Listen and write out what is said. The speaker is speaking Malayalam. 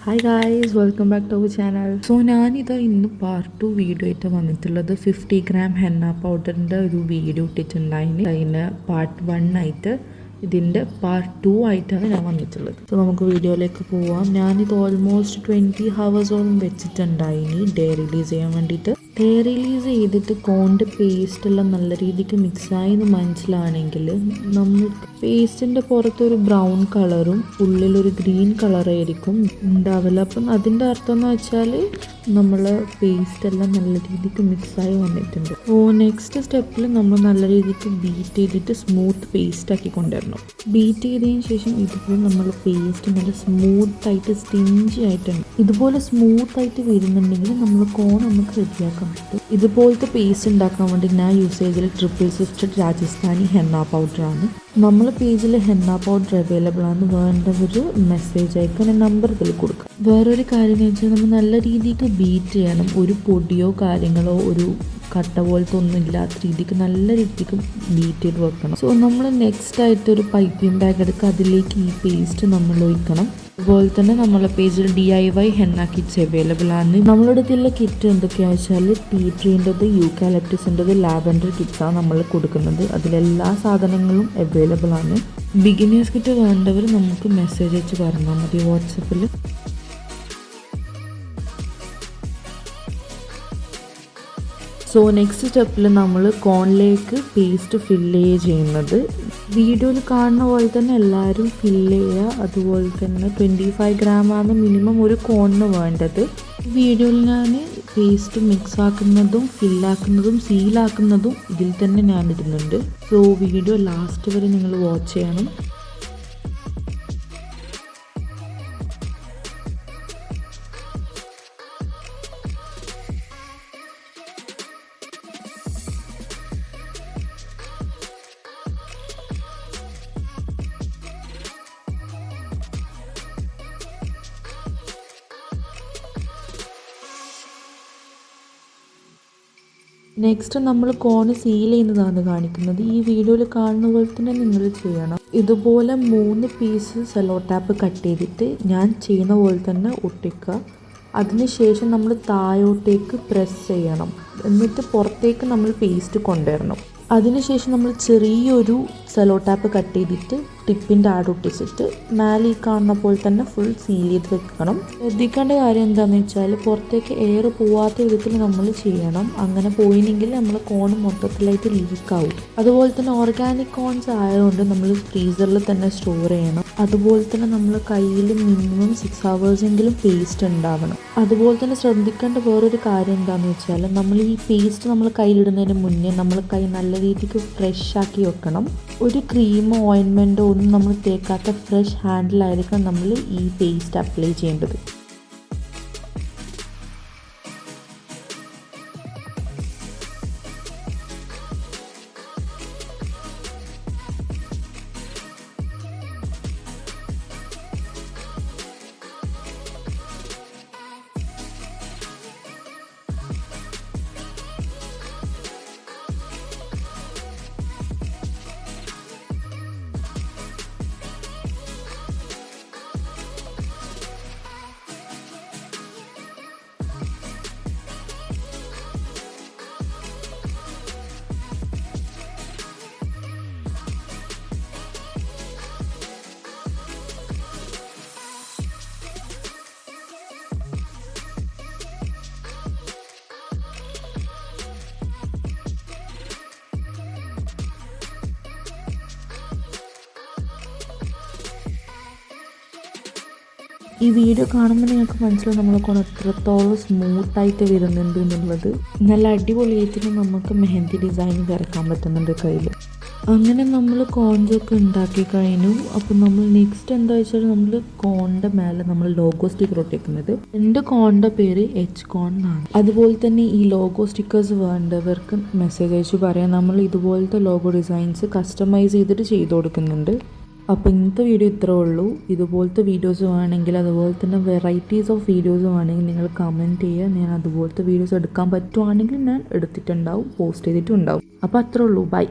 Hi guys, welcome back to our channel. So ഞാനിത് ഇന്ന് പാർട്ട് 2 വീഡിയോ ആയിട്ട് വന്നിട്ടുള്ളത് 50 ഗ്രാം ഹെന്ന പൗഡറിൻ്റെ ഒരു വീഡിയോ ഇട്ടിട്ടുണ്ടായിരുന്നു. അതിന് പാർട്ട് 1 ആയിട്ട് ഇതിൻ്റെ പാർട്ട് 2 ആയിട്ടാണ് ഞാൻ വന്നിട്ടുള്ളത്. സോ നമുക്ക് വീഡിയോയിലേക്ക് പോവാം. ഞാനിത് ഓൾമോസ്റ്റ് 20 ഹവേഴ്സോളം വെച്ചിട്ടുണ്ടായിനി ഡേ റിലീസ് ചെയ്യാൻ വേണ്ടിയിട്ട്. ഡേ റിലീസ് ചെയ്തിട്ട് കോണിൻ്റെ പേസ്റ്റെല്ലാം നല്ല രീതിക്ക് മിക്സായി എന്ന് മനസ്സിലാണെങ്കിൽ നമുക്ക് പേസ്റ്റിൻ്റെ പുറത്തൊരു ബ്രൗൺ കളറും ഉള്ളിലൊരു ഗ്രീൻ കളറായിരിക്കും ഉണ്ടാവില്ല. അപ്പം അതിൻ്റെ അർത്ഥം എന്ന് വെച്ചാൽ നമ്മൾ പേസ്റ്റെല്ലാം നല്ല രീതിക്ക് മിക്സായി വന്നിട്ടുണ്ട്. സോ നെക്സ്റ്റ് സ്റ്റെപ്പിൽ നമ്മൾ നല്ല രീതിക്ക് ബീറ്റ് ചെയ്തിട്ട് സ്മൂത്ത് പേസ്റ്റ് ആക്കി കൊണ്ടുവരണം. ബീറ്റ് ചെയ്തതിന് ശേഷം ഇതുപോലെ നമ്മൾ പേസ്റ്റ് നല്ല സ്മൂത്തായിട്ട് സ്റ്റിഞ്ചി ആയിട്ടുണ്ട്. ഇതുപോലെ സ്മൂത്തായിട്ട് വരുന്നുണ്ടെങ്കിൽ നമ്മൾ കോൺ നമുക്ക് റെഡിയാക്കാൻ പറ്റും. ഇതുപോലത്തെ പേസ്റ്റ് ഉണ്ടാക്കാൻ വേണ്ടി ഞാൻ യൂസ് ചെയ്തതിൽ ട്രിപ്പിൾ സിസ്റ്റഡ് രാജസ്ഥാനി ഹെന്ന പൗഡറാണ്. നമ്മളെ പേജിൽ ഹെന്ന പൗഡർ അവൈലബിൾ ആണ്. വേണ്ടവർ മെസ്സേജ് അയക്കാൻ നമ്പർ ഇതിൽ കൊടുക്കാം. വേറൊരു കാര്യം എന്ന് വെച്ചാൽ നമ്മൾ നല്ല രീതിക്ക് ബീറ്റ് ചെയ്യണം. ഒരു പൊടിയോ കാര്യങ്ങളോ ഒരു കട്ട പോലത്തെ ഒന്നും ഇല്ലാത്ത രീതിക്ക് നല്ല രീതിക്ക് ബീറ്റ് ചെയ്ത് വെക്കണം. സോ നമ്മൾ നെക്സ്റ്റ് ആയിട്ട് ഒരു പൈപ്പിംഗ് ബാഗ് എടുക്കുക. അതിലേക്ക് ഈ പേസ്റ്റ് നമ്മൾ ഒഴിക്കണം. അതുപോലെ തന്നെ നമ്മളെ പേജിൽ DIY ഹെന്ന കിറ്റ്സ് അവൈലബിൾ ആണ്. നമ്മളുടെ അടുത്തുള്ള കിറ്റ് എന്തൊക്കെയാണെന്ന് വെച്ചാൽ ടീ ട്രീൻ്റെത്, യൂക്കാലിപ്റ്റസിൻ്റെത്, ലാവൻഡർ കിറ്റ്സാണ് നമ്മൾ കൊടുക്കുന്നത്. അതിലെല്ലാ സാധനങ്ങളും അവൈലബിൾ ആണ്. ബിഗിനേഴ്സ് കിറ്റ് വേണ്ടവർ നമുക്ക് മെസ്സേജ് അയച്ച് പറഞ്ഞാൽ മതി വാട്സപ്പിൽ. സോ നെക്സ്റ്റ് സ്റ്റെപ്പിൽ നമ്മൾ കോണിലേക്ക് പേസ്റ്റ് ഫില്ല് ചെയ്യുന്നത് വീഡിയോയിൽ കാണുന്ന പോലെ തന്നെ എല്ലാവരും ഫില്ല് ചെയ്യുക. അതുപോലെ തന്നെ 25 ഗ്രാമാണ് മിനിമം ഒരു കോണിന് വേണ്ടത്. വീഡിയോയിൽ ഞാൻ പേസ്റ്റ് മിക്സ് ആക്കുന്നതും ഫില്ലാക്കുന്നതും സീലാക്കുന്നതും ഇതിൽ തന്നെ ഞാൻ ഇടുന്നുണ്ട്. സോ വീഡിയോ ലാസ്റ്റ് വരെ നിങ്ങൾ വാച്ച് ചെയ്യണം. നെക്സ്റ്റ് നമ്മൾ കോണ് സീൽ ചെയ്യുന്നതാണ് കാണിക്കുന്നത്. ഈ വീഡിയോയിൽ കാണുന്ന പോലെ തന്നെ നിങ്ങൾ ചെയ്യണം. ഇതുപോലെ 3 പീസ് സെല്ലോ ടാപ്പ് കട്ട് ചെയ്തിട്ട് ഞാൻ ചെയ്യുന്ന പോലെ തന്നെ ഒട്ടിക്കുക. അതിനുശേഷം നമ്മൾ താഴോട്ടേക്ക് പ്രസ് ചെയ്യണം. എന്നിട്ട് പുറത്തേക്ക് നമ്മൾ പേസ്റ്റ് കൊണ്ടുവരണം. അതിനുശേഷം നമ്മൾ ചെറിയൊരു സെല്ലോ ടാപ്പ് കട്ട് ചെയ്തിട്ട് ടിപ്പിൻ്റെ ആട് ഒട്ടിച്ചിട്ട് മേലെ ഈ കാണുന്ന പോലെ തന്നെ ഫുൾ സീൽ ചെയ്ത് വെക്കണം. ശ്രദ്ധിക്കേണ്ട കാര്യം എന്താണെന്ന് വെച്ചാൽ പുറത്തേക്ക് എയർ പോവാത്ത വിധത്തിൽ നമ്മൾ ചെയ്യണം. അങ്ങനെ പോയില്ലെങ്കിൽ നമ്മൾ കോൺ മൊത്തത്തിലായിട്ട് ലീക്കാവും. അതുപോലെ തന്നെ ഓർഗാനിക് കോൺസ് ആയതുകൊണ്ട് നമ്മൾ ഫ്രീസറിൽ തന്നെ സ്റ്റോർ ചെയ്യണം. അതുപോലെ തന്നെ നമ്മൾ കയ്യിൽ മിനിമം 6 ഹവേഴ്സെങ്കിലും പേസ്റ്റ് ഉണ്ടാവണം. അതുപോലെ തന്നെ ശ്രദ്ധിക്കേണ്ട വേറൊരു കാര്യം എന്താണെന്ന് വെച്ചാൽ നമ്മൾ ഈ പേസ്റ്റ് നമ്മൾ കയ്യിലിടുന്നതിന് മുന്നേ നമ്മൾ കൈ നല്ല രീതിക്ക് ഫ്രഷ് ആക്കി വെക്കണം. ഒരു ക്രീമോ ഓയിൻമെൻറ്റോ ഒന്നും നമ്മൾ തേക്കാത്ത ഫ്രഷ് ഹാൻഡിലായിരിക്കണം നമ്മൾ ഈ പേസ്റ്റ് അപ്ലൈ ചെയ്യേണ്ടത്. ഈ വീഡിയോ കാണുമ്പോൾ നിങ്ങൾക്ക് മനസ്സിലാവും നമ്മളെ കൊണ്ട് എത്രത്തോളം സ്മൂത്തായിട്ട് വരുന്നുണ്ട് എന്നുള്ളത്. നല്ല അടിപൊളിയായിട്ട് നമുക്ക് മെഹന്തി ഡിസൈൻ വരക്കാൻ പറ്റുന്നുണ്ട് കയ്യിൽ. അങ്ങനെ നമ്മൾ കോൺസൊക്കെ ഉണ്ടാക്കി കഴിഞ്ഞു. അപ്പം നമ്മൾ നെക്സ്റ്റ് എന്താ വെച്ചാൽ നമ്മൾ കോണിൻ്റെ മേലെ നമ്മൾ ലോഗോ സ്റ്റിക്കർ ഒട്ടിക്കുന്നത്. എൻ്റെ കോണിൻ്റെ പേര് H കോൺ എന്നാണ്. അതുപോലെ തന്നെ ഈ ലോഗോ സ്റ്റിക്കേഴ്സ് വേണ്ടവർക്ക് മെസ്സേജ് അയച്ചു പറയാം. നമ്മൾ ഇതുപോലത്തെ ലോഗോ ഡിസൈൻസ് കസ്റ്റമൈസ് ചെയ്തിട്ട് ചെയ്ത് കൊടുക്കുന്നുണ്ട്. അപ്പോൾ ഇന്നത്തെ വീഡിയോ ഇത്രേ ഉള്ളൂ. ഇതുപോലത്തെ വീഡിയോസ് വേണമെങ്കിൽ അതുപോലെ തന്നെ വെറൈറ്റീസ് ഓഫ് വീഡിയോസ് വേണമെങ്കിൽ നിങ്ങൾ കമൻറ്റ് ചെയ്യുക. ഞാൻ അതുപോലത്തെ വീഡിയോസ് എടുക്കാൻ പറ്റുവാണെങ്കിൽ ഞാൻ എടുത്തിട്ടുണ്ടാവും, പോസ്റ്റ് ചെയ്തിട്ടുണ്ടാവും. അപ്പോൾ അത്രേ ഉള്ളൂ. ബൈ.